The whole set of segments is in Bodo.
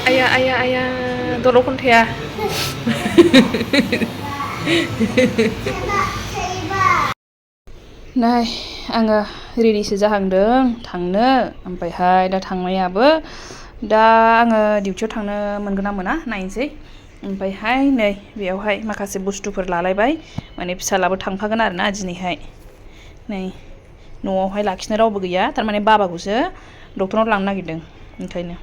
आया दर' खन्थाया नै आङो रेडिसो जाहांदों थांनो ओमफ्रायहाय दा थांनायाबो दा आङो डिउटियाव थांनो मोनगोन ना मोना नायनोसै ओमफ्रायहाय नै बेयावहाय माखासे बुस्थुफोर लालायबाय माने फिसालाबो थांफागोन आरोना दिनैहाय नै न'आवहाय लाखिनो रावबो गैया थारमाने बाबाखौसो डक्टरनाव लांनो नागिरदों ओंखायनो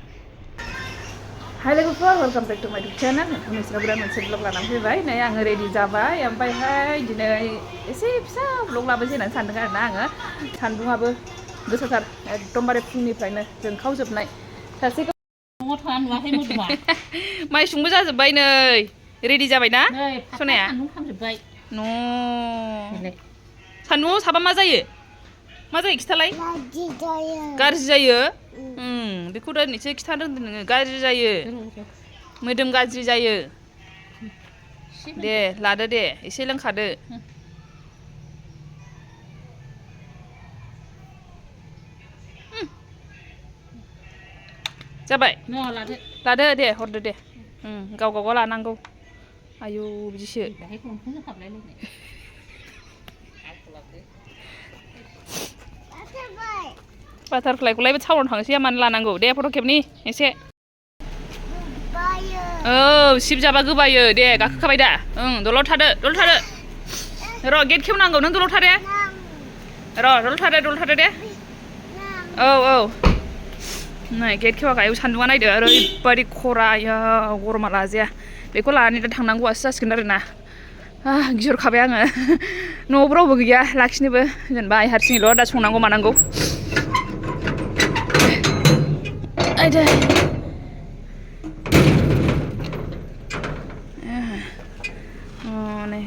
हाय लोगोफोर वेलकाम बेक टु माय इउटुब चेनेल नोंसोर बिराद मोनसे ब्लग लानानै फैबाय नै आङो रेडि जाबाय ओमफ्रायहाय दिनै एसे फिसा ब्लग लाबोसै होननानै सानदों आरोना आङो सान्दुङाबो गोसाथार एकदमबारे फुंनिफ्रायनो जोंखावजोबनाय सासे न'आव थाना नुवाखै मोदोमा माइसुंबो जाजोब्बाय नै रेडि जाबायना सनाया सान्दुं खामजोब्बाय न' सान्दुङाव साबा मा जायो खिथालाय गाज्रि जायो बेखौ दिनैसो खिथानो रोंदों नोङो गाज्रि जायो मोदोम गाज्रि जायो दे लादो दे एसे लोंखादो जाबाय लादो दे हरदो दे गाव लानांगौ आयौ बिदिसो बाटारफ्लाइखौलाय टाउनाव थांसै मानो लानांगौ दे फट' खेबनि एसे औ सिब जाबा गोबायो दे गाखोखाबाय दा दलर थादो र' गेट खेवनांगौ नों दलर थादे दलर थादो दे औ नै गेट खेवाखै सान्दुङा नायदो ओरैबायदि खरा आयाव गरमा लाजाया बेखौ लानानै दा थांनांगौआसो जासिगोन आरोना गिहरखाबाय आङो न'आवबो रावबो गैया लाखिनोबो जेनेबा आइ हारसिङैल' दा संनांगौ मानांगौ आयदै नै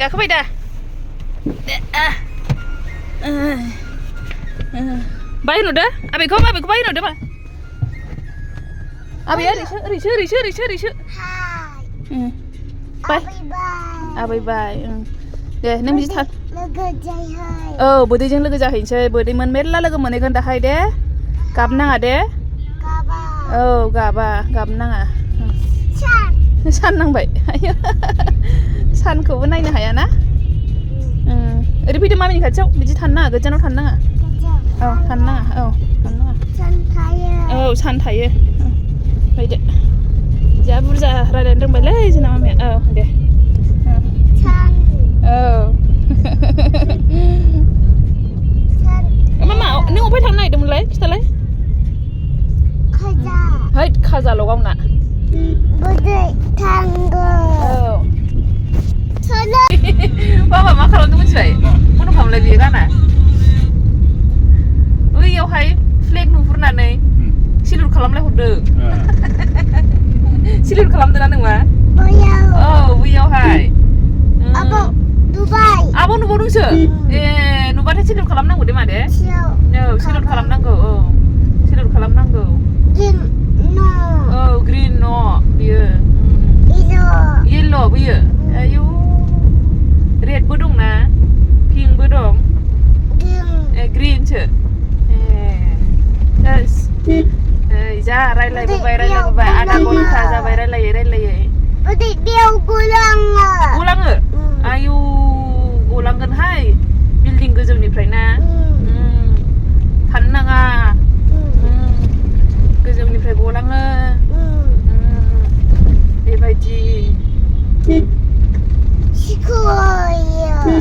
गाखोबाय दा बाय होनहरदो आबैखौ बाय होनहरदो मा आबैया ओरैसो बाय आबै बाय दे नों बिदि थां औ बोदैजों लोगो जाहैनोसै बोदैमोन मेरला लोगो मोनहैगोन दाहाय दे गाबनाङा दे औ गाबनाङा सान नांबाय सानखौबो नायनो हायाना ओरै फैदो मामिनि खाथियाव बिदि थानो नाङा गोजानाव थानो नाङा थानो नाङा सान थायो फैदो जा बुरजा रायज्लायनो रोंबायलै जोंना मामिया दे मामा नों अबेहाय थांनो नागिरदोंमोनलाय खिथालाय हैद खाजाल' गावना बाबा मा खालामदों मिथिबाय फन खालामलाय बियो गाना बैयावहाय फ्लेग नुहुरनानै सिलुट खालामलाय हरदों सिलुट खालामदोंना नोंमा बैयावहाय आब' नुबावदोंसो नुबाथाय सिलुट खालामनांगौ दे मादे सिलुट खालामनांगौ सिलुट खालामनांगौ ग्रिन न' बियो येल्ल' बियो आयौ रेडबो दंना पिंकबो दं ग्रिनसो जा रायलायबोबाय आधा घन्टा जाबाय रायलायै गलाङो आयौ गलांगोनहाय बिल्डिं गोजौनिफ्राय ना थानो नाङा गोजौनिफ्राय गलाङो बेबायदि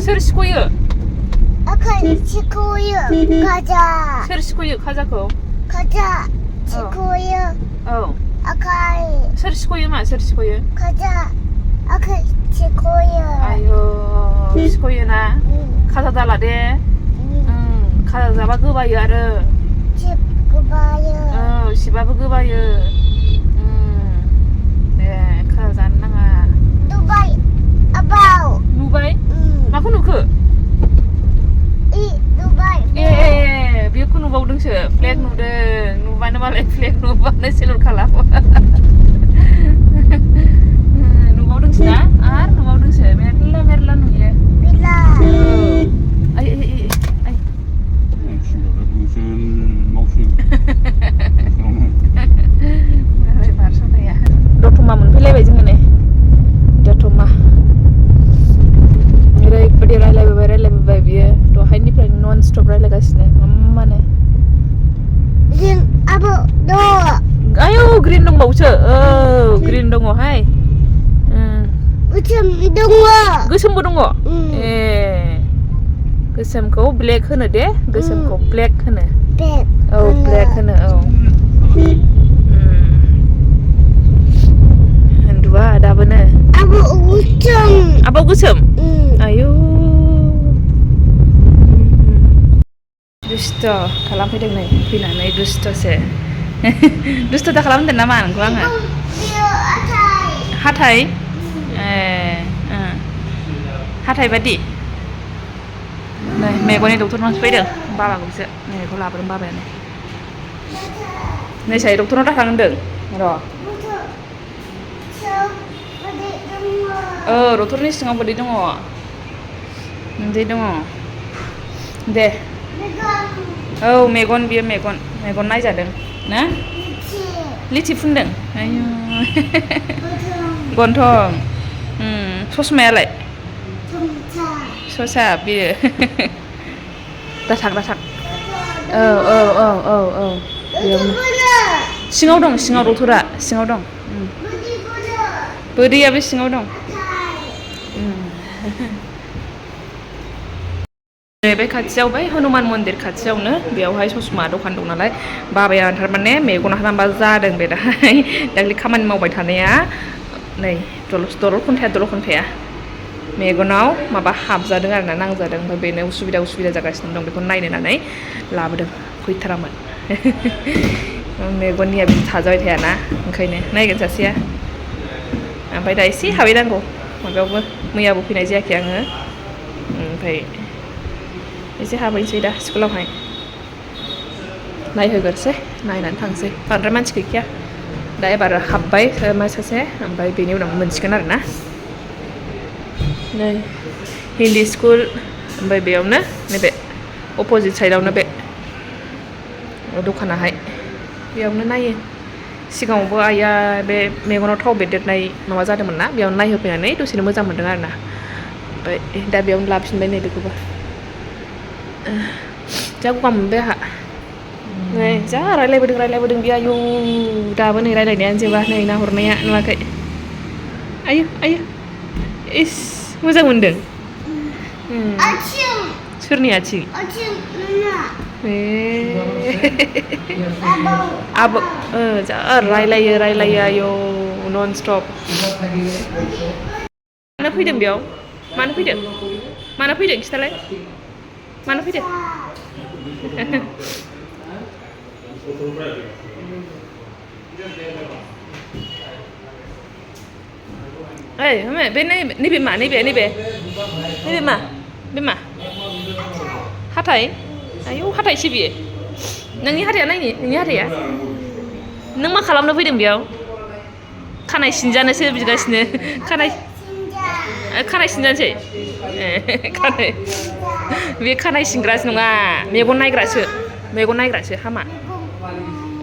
सोर सिख'यो सोर सिख'यो खाजाखौ सोर सिख'यो मा सोर सिख'यो आयौ सिख'यो ना खाजा दाला दे खाजा जाबा गोबायो आरो सिबाबो गोबायो दे खाजा जानो नाङा नुबाय माखौ नुखो बेखौ नुबावदोंसो फ्लेग नुदों नुबानो मालाय बेखौनो सेलुट खालामो न'आव दंसोना आरो न'आव दंसो मेरला मेरला नुयो आइ बारस'नाया दतमा मोनफैलायबाय जोङो नै दतमा ओरैबायदि रायलायबोबाय बियो दहायनिफ्राय नन स्टप रायलायगासिनो माने आबो दङ आयौ ग्रिन दंबावोसो ग्रिन दङहाय गोसोम दङ गोसोमबो दङ ए गोसोमखौ ब्लेक होनो दे गोसोमखौ ब्लेक होनो औ ब्लेक होनो औ उन्दुआ दाबोनो आबो गोसोम आयौ दुस्थ' खालामफैदों नै फैनानै दुस्थ'सो दुस्थ' दा खालामदों नामा नोंखौ आङो हाथाय हाथाय बादि नै मेगननि डक्टरनावसो फैदों बाबाखौसो नै बेखौ लाबोदों बाबायानो नै साय डक्टरनाव दाथां होनदों र' डक्टरनि सिङाव बोदै दङ उदै दङ दे औ मेगन बियो मेगन नायजादों ना लिथि फुनदों आयु गन्थं ससमायालाय ससा बियो दाथां औ बेयावनो सिङाव दं सिङाव डक्टरा सिङाव दं बोदैयाबो सिङाव दं बे खाथियाव बै हनुमान मन्दिर खाथियावनो बेयावहाय ससमा दखान दं नालाय बाबाया थारमाने मेगना हामा जादों बे दाहाय दाखालि खामानि मावबाय थानाया नै दलर खन्थाया मेगनाव माबा हाबजादों आरोना नांजादों ओमफ्राय बेनो उसुबिदा जागासिनो दं बेखौ नायनो होननानै लाबोदों फैथारामोन मेगननिया बिदि थाजाबाय थायाना ओंखायनो नायगोन सासेया ओमफ्राय दा एसे हाबहैनांगौ माबायावबो मैयाबो फैनाय जायाखै आङो ओमफ्राय एसे हाबहैनोसै दा स्कुलावहाय नायहोगोरसै नायनानै थांसै बांद्राय मानसि गैखाया दा एबार हाबबाय सासे ओमफ्राय बेनि उनाव मोनसिगोन आरो ना नै हिन्दी स्कुल ओमफ्राय बेयावनो नैबे अपोजिट साइडआवनो बे दखानाहाय बेयावनो नायो सिगाङावबो आइया बे मेगनाव थाव बेरदेरनाय माबा जादोंमोन ना बेयावनो नायहोफैनानै दसेनो मोजां मोनदों आरो ना ओमफ्राय दा बेयावनो लाफिनबाय नै बेखौबो जा गगा मोनबाय आंहा नै जा रायलायबोदों बे आयु दाबो नै रायलायनायानो जोबा नै नाहरनाया नुवाखै आयु इस मोजां मोनदों सोरनि आथिं आबो जा रायलायो आयौ नन स्टप मानो फैदों बेयाव मानो फैदों खिथालाय मानो फैदों ओइ बे नैबे मा हाथाय आयौ हाथायसो बियो नोंनि हाथाया नायनि नोंनि हाथाया नों मा खालामनो फैदों बेयाव खानाय सिनजानोसो बिगासिनो खानाय सिनजानोसै बे खानाय सिनग्रासो नङा मेगन नायग्रासो हामा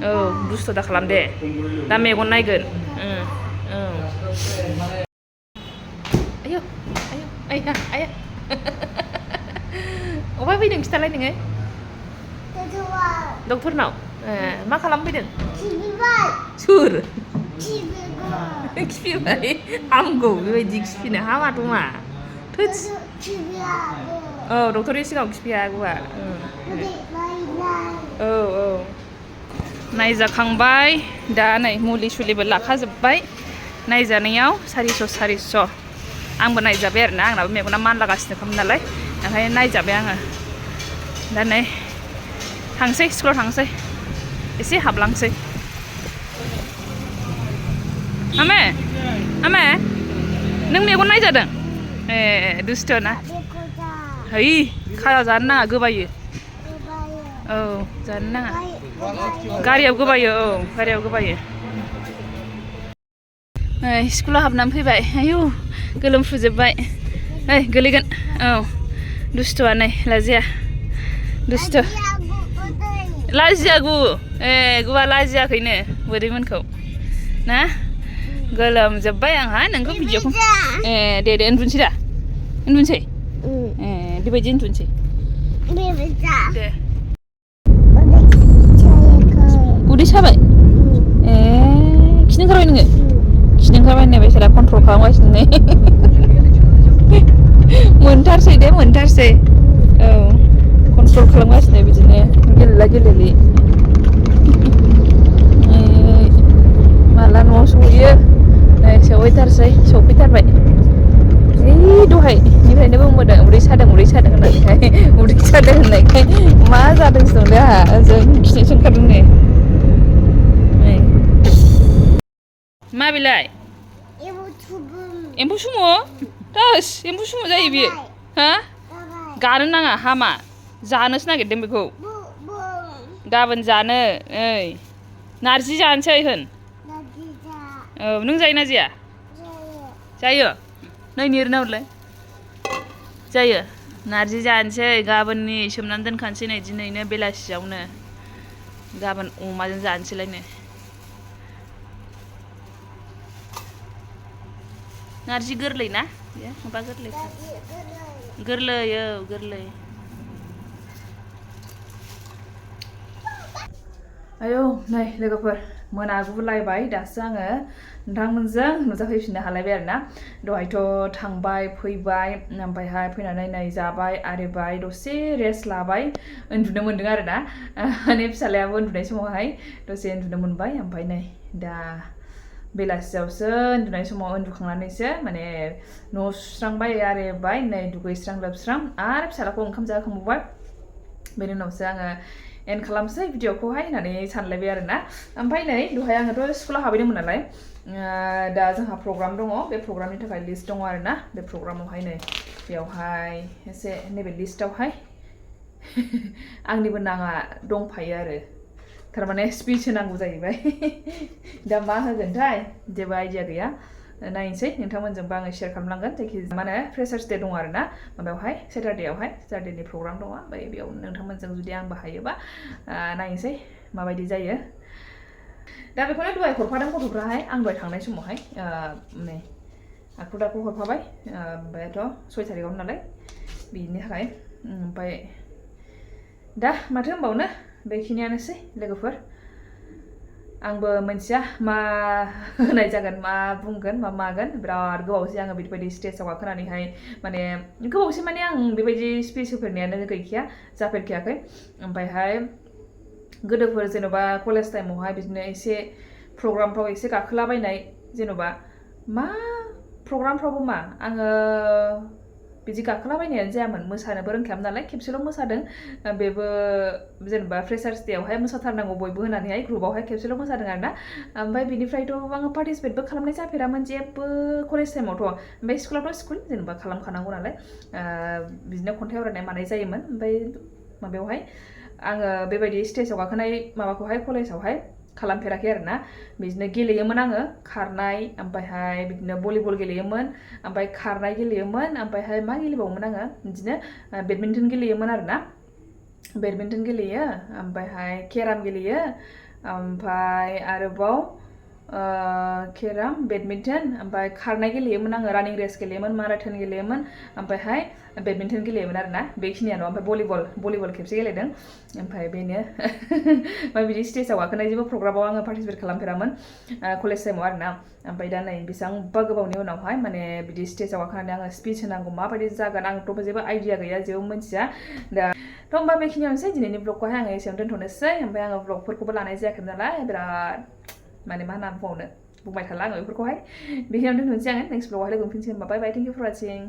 औ दुस्थ' दा खालाम दे दा मेगन नायगोन आयौ आया अबेहाय फैदों खिथालाय नोङो डक्टरनाव मा खालामफैदों सोर खिफिबाय हामगौ बेबायदि खिफिनो हामाथ' मा औ डक्टरनि सिगाङाव खिफिया आगुआ औ नायजाखांबाय दा नै मुलि सुलिबो लाखाजोब्बाय नायजानायाव 400 आंबो नायजाबाय आरोना आंनाबो मेगना मानलागासिनो खामोन नालाय ओंखायनो नायजाबाय आङो दा नै थांसै स्कुलाव थांसै एसे हाबलांसै आमे नों मेगन नायजादों दुस्थ'ना है खाजा जानो नाङा गोबायो औ जानो नाङा गारियाव गोबायो औ गारियाव गोबायो स्कुलाव हाबनानै फैबाय आयु गोलोमफ्रुजोब्बाय ओइ गोलैगोन औ दुस्थ'आ नै लाजिया दुस्थ' लाजिया गु गुवा लाजियाखैनो बोरैमोनखौ ना गोलोमजोब्बाय आंहा नोंखौ भिडिअखौ दे उन्दुनोसै दा उन्दुनोसै बेबायदि उन्दुनोसै दे उदै साबाय खिनो ओंखारबाय नोङो खिनो ओंखारबाय होननाय बायसाला कन्ट्रल खालामगासिनो नै मोनथारसै दे मोनथारसै औ कन्ट्रल खालामगासिनो बिदिनो गेलेला गेलेलि माला न'आव सहैयो नै सहैथारसै सफैथारबाय दहायनिफ्रायनो बुंबोदों उदै सादों होननानैहाय उदै सादों होननायखाय मा जादोंसो नंदों आंहा ओजों खिनोसो ओंखारदों नै मा बेलाय एम्फौ सुमु दास एम्फौ सुमु जायो बियो हा गानो नाङा हामा जानोसो नागिरदों बेखौ गाबोन जानो नारजि जानोसै होन औ नों जायोना जाया जायो नै निरना हरलाय जायो नारजि जानोसै गाबोननि सोमनानै दोनखानोसै नै दिनैनो बेलासियावनो गाबोन अमाजों जानोसैलायनो नारजि गोरलै ना माबा गोरलै औ गोरलै आयौ नै लोगोफोर मोनागुलायबाय दासो आङो नोंथांमोनजों नुजाफैफिननो हालायबाय आरोना दहायथ' थांबाय फैबाय ओमफ्रायहाय फैनानै नै जाबाय आरिबाय दसे रेस्ट लाबाय उन्दुनो मोन्दों आरोना माने फिसालायाबो उन्दुनाय समावहाय दसे उन्दुनो मोनबाय ओमफ्राय नै दा बेलासियावसो उन्दुनाय समाव उन्दुखांनानैसो माने न' सुस्रांबाय आरिबाय नै दुगैस्रां लोबस्रां आरो फिसालाखौ ओंखाम जाहोखांबावबाय बेनि उनावसो आङो एन्ड खालामसै भिडिअखौहाय होननानै सानलायबाय आरोना ओमफ्राय नै दहाय आङोथ' स्कुलाव हाबैदोंमोन नालाय दा जोंहा प्रग्राम दङ बे प्रग्रामनि थाखाय लिस्ट दङ आरोना बे प्रग्रामावहाय नै बेयावहाय एसे नैबे लिस्टआवहाय आंनिबो नाङा दंफायो आरो थारमाने स्पिच होनांगौ जाहैबाय दा मा होगोनथाय जेबो आइडिया गैया नायनोसै नोंथांमोनजोंबो आङो शेयार खालामलांगोन जायखिजाया मा होनो फ्रेसार्स डे दङ आरोना माबायावहाय सेटारडेनि प्रग्राम दङ ओमफ्राय बेयाव नोंथांमोनजों जुदि आंबो हायोबा नायनोसै माबायदि जायो दा बेखौनो दहाय हरफादों गथ'फ्राहाय आं दहाय थांनाय समावहाय नै आखु दाखु हरफाबाय ओमफ्रायथ' 6 तारिखआवनो नालाय बिनि थाखाय ओमफ्राय दा माथो होनबावनो बेखिनियानोसै लोगोफोर आंबो मिथिया मा होनाय जागोन मा बुंगोन मा मागोन बिराद गोबावसै आङो बेबायदि स्टेजआव गाखोनानैहाय माने गोबावसै माने आं बेबायदि स्पिच होफेरनायानो गैखाया जाफेरखायाखै ओमफ्रायहाय गोदोफोर जेन'बा कलेज टाइमावहाय बिदिनो एसे प्रग्रामफ्राव एसे गाखोलाबायनाय जेन'बा मा प्रग्रामफ्रावबो मा आङो बिदि गाखोलाबायनायानो जायामोन मोसानोबो रोंखायामोन नालाय खेबसेल' मोसादों बेबो जेनेबा फ्रेसार्स डेआवहाय मोसाथारनांगौ बयबो होनानैहाय ग्रुपआवहाय खेबसेल' मोसादों आरोना ओमफ्राय बिनिफ्रायथ' आङो पार्टिसिपेटबो खालामनाय जाफेरामोन जेबो कलेज टाइमावथ' ओमफ्राय स्कुलावथ' स्कुल जेनेबा खालामखानांगौ नालाय बिदिनो खन्थाइ आवरायनाय मानाय जायोमोन ओमफ्राय माबायावहाय आङो बेबायदि स्टेजाव गाखोनाय माबाखौहाय कलेजावहाय खालामफेराखै आरोना बिदिनो गेलेयोमोन आङो खारनाय ओमफ्रायहाय बिदिनो भलिबल गेलेयोमोन ओमफ्राय खारनाय गेलेयोमोन ओमफ्रायहाय मा गेलेबावोमोन आङो बिदिनो बेडमिन्टन गेलेयोमोन आरोना बेडमिन्टन गेलेयो ओमफ्रायहाय केराम गेलेयो ओमफ्राय आरोबाव केराम बेडमिन्टन ओमफ्राय खारनाय गेलेयोमोन आङो रानिं रेस गेलेयोमोन माराथन गेलेयोमोन ओमफ्रायहाय बेडमिन्टन गेलेयोमोन आरोना बेखिनियानो ओमफ्राय भलिबल खेबसे गेलेदों ओमफ्राय बेनो ओमफ्राय बिदि स्टेजाव गाखोनाय जेबो प्रग्रामाव आङो पार्टिसिपेट खालामफेरामोन कलेज टाइमाव आरोना ओमफ्राय दा नै बेसेबांबा गोबावनि उनावहाय माने बिदि स्टेजाव गाखोनानै आङो स्पिच होनांगौ माबायदि जागोन आंथ' जेबो आइडिया गैया जेबो मिन्थिया दा थ' होमबा बेखिनियावनोसै दिनैनि ब्लगखौहाय आङो एसेयावनो दोनथ'नोसै ओमफ्राय आङो ब्लगफोरखौबो लानाय जायाखैमोन नालाय बिराद माने मा होनना बुंबावनो बुंबाय थाला आङो बेफोरखौहाय बेखिनियावनो दोनथ'नोसै आङो नेक्स्ट ब्लगआवहाय लोगो मोनफिनसिगोन बाय बाय थेंक इउ फर वाचिं